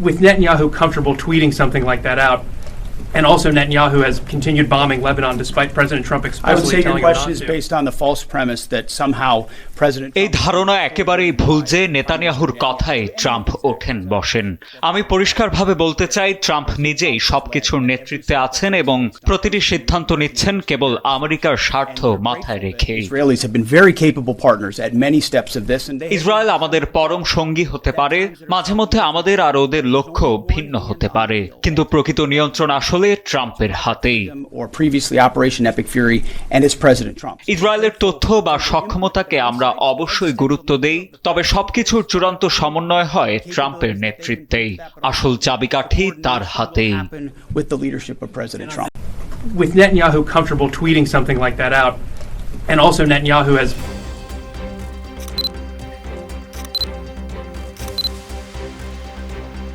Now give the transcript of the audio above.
with Netanyahu comfortable tweeting something like that out, and also Netanyahu has continued bombing Lebanon despite President Trump I would explicitly say your telling him question not is to. based on the false premise that somehow President এই ধারণা একেবারেই ভুল যে নেতানিয়াহুর কথায় Trump ওঠেন বসেন। আমি পরিষ্কারভাবে বলতে চাই, ট্রাম্প নিজেই সবকিছুর নেতৃত্বে আছেন এবং প্রতিটি সিদ্ধান্ত নিচ্ছেন কেবল আমেরিকার স্বার্থ মাথায় রেখে। Israelis have been very capable partners at many steps of this, and they Israel আমাদের পরম সঙ্গী হতে পারে, মাঝে মধ্যে আমাদের আর ওদের লক্ষ্য ভিন্ন হতে পারে, কিন্তু প্রকৃত নিয়ন্ত্রণ আসলে ট্রাম্পের হাতেই। or previously Operation Epic Fury and its President Trump. ইসরায়েলের তথ্য বা সক্ষমতাকে আমরা অবশ্যই গুরুত্ব দেই, তবে সবকিছুর চূড়ান্ত সমন্বয় হয় ট্রাম্পের নেতৃত্বেই। আসল চাবিকাঠি তার হাতেই। With the leadership of President Trump. With Netanyahu comfortable tweeting something like that out, and also Netanyahu has